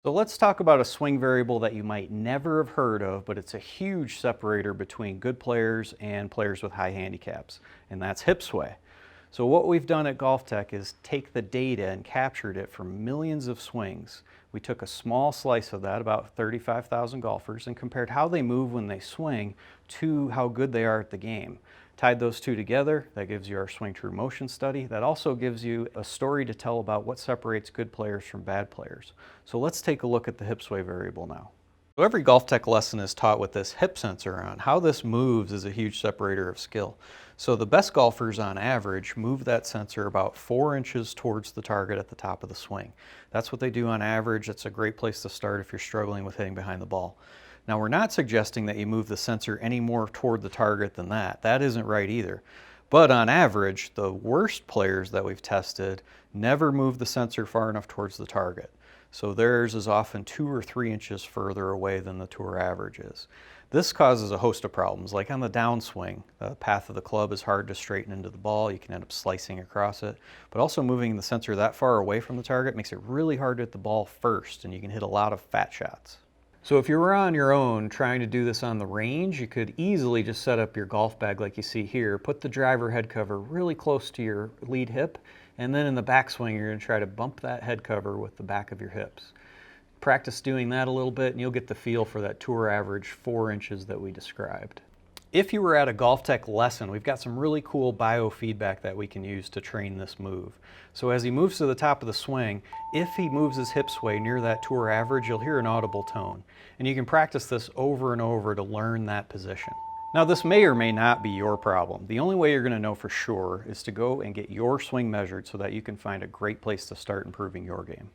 So let's talk about a swing variable that you might never have heard of, but it's a huge separator between good players and players with high handicaps, and that's hip sway. So what we've done at GOLFTEC is take the data and captured it from millions of swings. We took a small slice of that, about 35,000 golfers, and compared how they move when they swing to how good they are at the game. Tied those two together, that gives you our swing true motion study. That also gives you a story to tell about what separates good players from bad players. So let's take a look at the hip sway variable now. So every GOLFTEC lesson is taught with this hip sensor on. How this moves is a huge separator of skill. So the best golfers on average move that sensor about 4 inches towards the target at the top of the swing. That's what they do on average. That's a great place to start if you're struggling with hitting behind the ball. Now, we're not suggesting that you move the sensor any more toward the target than that. That isn't right either. But on average, the worst players that we've tested never move the sensor far enough towards the target. So theirs is often 2 or 3 inches further away than the tour average is. This causes a host of problems, like on the downswing. The path of the club is hard to straighten into the ball. You can end up slicing across it. But also moving the sensor that far away from the target makes it really hard to hit the ball first, and you can hit a lot of fat shots. So if you were on your own trying to do this on the range, you could easily just set up your golf bag like you see here, put the driver head cover really close to your lead hip, and then in the backswing you're going to try to bump that head cover with the back of your hips. Practice doing that a little bit and you'll get the feel for that tour average 4 inches that we described. If you were at a GOLFTEC lesson, we've got some really cool biofeedback that we can use to train this move. So as he moves to the top of the swing, if he moves his hip sway near that tour average, you'll hear an audible tone. And you can practice this over and over to learn that position. Now, this may or may not be your problem. The only way you're going to know for sure is to go and get your swing measured so that you can find a great place to start improving your game.